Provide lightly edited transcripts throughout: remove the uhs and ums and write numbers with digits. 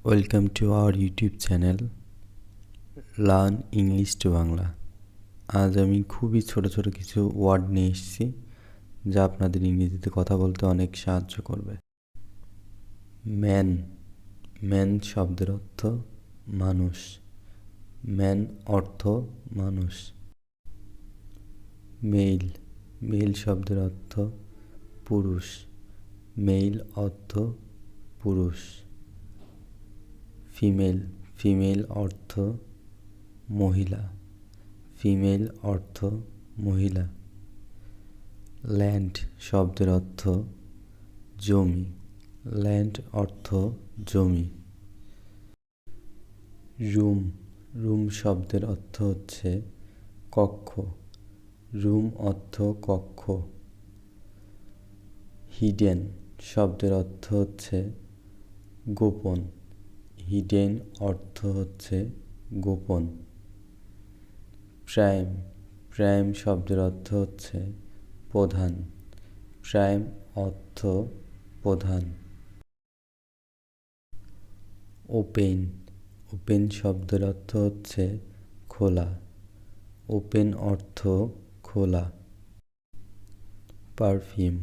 Welcome to our YouTube channel learn English to Bangla. আজ আমি খুবই ছোট ছোট কিছু ওয়ার্ড নিয়ে এসেছি যা আপনাদের ইংরেজিতে কথা বলতে অনেক সাহায্য করবে। ম্যান, ম্যান শব্দের অর্থ মানুষ। ম্যান অর্থ মানুষ। মেইল, মেইল শব্দের অর্থ পুরুষ। মেইল অর্থ পুরুষ। ফিমেল, ফিমেল অর্থ মহিলা। ফিমেল অর্থ মহিলা। ল্যান্ড শব্দের অর্থ জমি। ল্যান্ড অর্থ জমি। রুম, রুম শব্দের অর্থ হচ্ছে কক্ষ। রুম অর্থ কক্ষ। হিডেন শব্দের অর্থ হচ্ছে গোপন। হিডেন অর্থ হচ্ছে গোপন। প্রাইম, প্রাইম শব্দের অর্থ হচ্ছে প্রধান। প্রাইম অর্থ প্রধান। ওপেন, ওপেন শব্দের অর্থ হচ্ছে খোলা। ওপেন অর্থ খোলা। পারফিউম,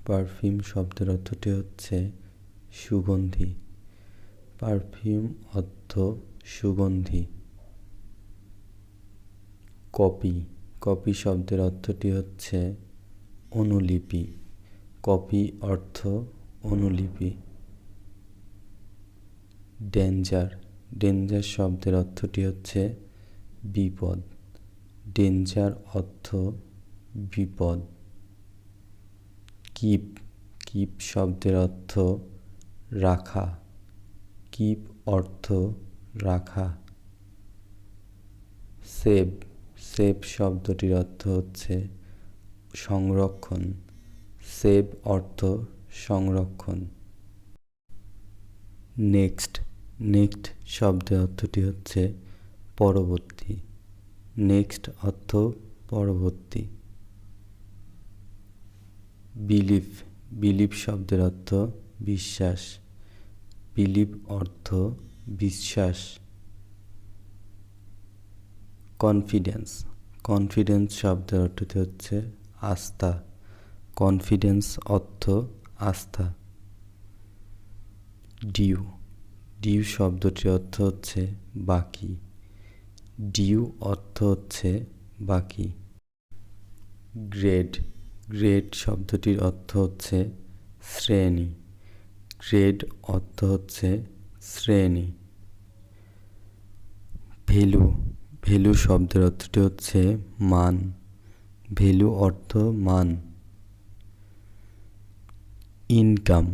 পারফিউম শব্দের অর্থটি হচ্ছে সুগন্ধি। পারফিউম অর্থ সুগন্ধি। কপি, কপি শব্দের অর্থটি হচ্ছে অনুলিপি। কপি অর্থ অনুলিপি। ডেঞ্জার, ডেঞ্জার শব্দের অর্থটি হচ্ছে বিপদ। ডেঞ্জার অর্থ বিপদ। কিপ, কিপ শব্দের অর্থ রাখা। কিপ অর্থ রাখা। সেভ, সেভ শব্দটির অর্থ হচ্ছে সংরক্ষণ। সেভ অর্থ সংরক্ষণ। নেক্সট, নেক্সট শব্দের অর্থটি হচ্ছে পরবর্তী। নেক্সট অর্থ পরবর্তী। বিলিভ, বিলিভ শব্দের অর্থ বিশ্বাস। বিলিভ অর্থ বিশ্বাস। কনফিডেন্স, কনফিডেন্স শব্দের অর্থটি হচ্ছে আস্থা। কনফিডেন্স অর্থ আস্থা। ডিউ, ডিউ শব্দটির অর্থ হচ্ছে বাকি। ডিউ অর্থ হচ্ছে বাকি। গ্রেড, গ্রেড শব্দটির অর্থ হচ্ছে শ্রেণী। গ্রেড অর্থ হচ্ছে শ্রেণী। ভ্যালু, ভ্যালু শব্দের অর্থটি হচ্ছে মান। ভ্যালু অর্থ মান। ইনকাম,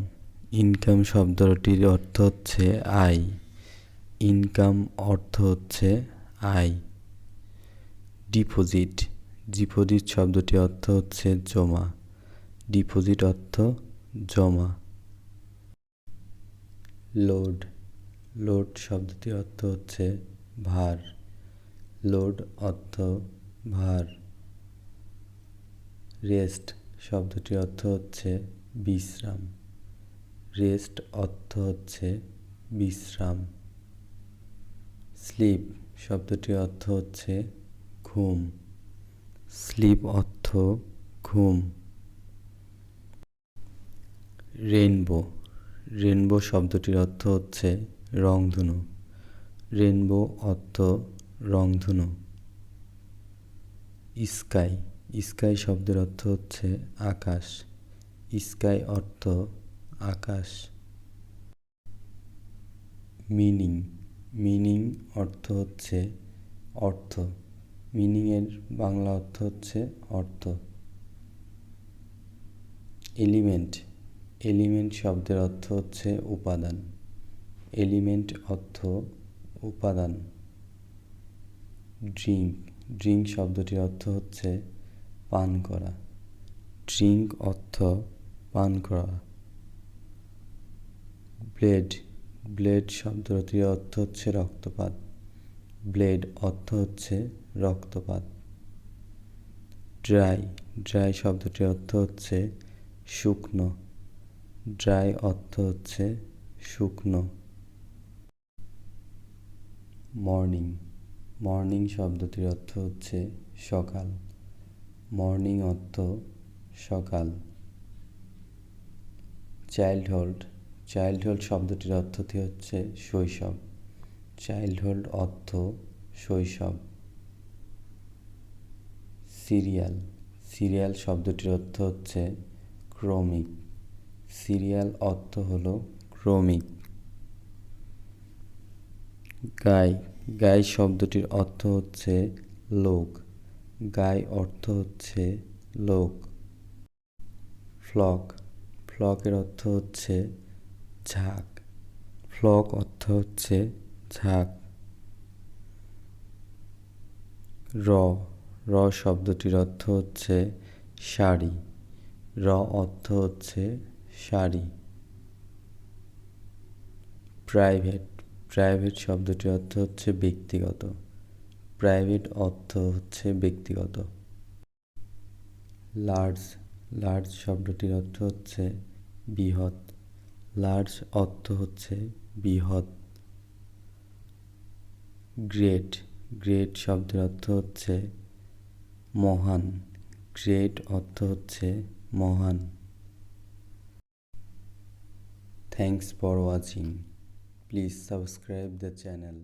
ইনকাম শব্দটির অর্থ হচ্ছে আয়। ইনকাম অর্থ হচ্ছে আয়। ডিপোজিট, ডিপোজিট শব্দটির অর্থ হচ্ছে জমা। ডিপোজিট অর্থ জমা। লোড, লোড শব্দটির অর্থ হচ্ছে ভার। লোড অর্থ ভার। রেস্ট শব্দটির অর্থ হচ্ছে বিশ্রাম। রেস্ট অর্থ হচ্ছে বিশ্রাম। স্লিপ শব্দটির অর্থ হচ্ছে ঘুম। স্লিপ অর্থ ঘুম। রেইনবো, রেইনবো শব্দটির অর্থ হচ্ছে রংধনু। রেইনবো অর্থ রংধনু। স্কাই, স্কাই শব্দের অর্থ হচ্ছে আকাশ। স্কাই অর্থ আকাশ। মিনিং, মিনিং অর্থ হচ্ছে অর্থ। মিনিংয়ের বাংলা অর্থ হচ্ছে অর্থ। এলিমেন্ট, এলিমেন্ট শব্দের অর্থ হচ্ছে উপাদান। এলিমেন্ট অর্থ উপাদান। ড্রিঙ্ক, ড্রিঙ্ক শব্দটির অর্থ হচ্ছে পান করা। ড্রিঙ্ক অর্থ পান করা। ব্লেড, ব্লেড শব্দটির অর্থ হচ্ছে রক্তপাত। ব্লেড অর্থ হচ্ছে রক্তপাত। ড্রাই, ড্রাই শব্দটির অর্থ হচ্ছে শুকনো। ড্রাই অর্থ হচ্ছে শুকনো। মর্নিং মর্নিং শব্দটির অর্থ হচ্ছে সকাল। মর্নিং অর্থ সকাল। চাইল্ডহুড চাইল্ডহুড শব্দটির অর্থটি হচ্ছে শৈশব। চাইল্ডহুড অর্থ শৈশব। সিরিয়াল সিরিয়াল শব্দটির অর্থ হচ্ছে ক্রমিক। সিরিয়াল অর্থ হলো ক্রমিক। গাই গাই শব্দটির অর্থ হচ্ছে লোক। গাই অর্থ হচ্ছে লোক। ফ্লক ফ্লকের অর্থ হচ্ছে ঝাঁক। ফ্লক অর্থ হচ্ছে ঝাঁক। র র শব্দটির অর্থ হচ্ছে শাড়ি। র অর্থ হচ্ছে শাড়ি। প্রাইভেট প্রাইভেট শব্দটির অর্থ হচ্ছে ব্যক্তিগত। প্রাইভেট অর্থ হচ্ছে ব্যক্তিগত। লার্জ লার্জ শব্দটির অর্থ হচ্ছে বৃহৎ। লার্জ অর্থ হচ্ছে বৃহৎ। গ্রেট গ্রেট শব্দের অর্থ হচ্ছে মহান। গ্রেট অর্থ হচ্ছে মহান। Thanks for watching. Please subscribe the channel.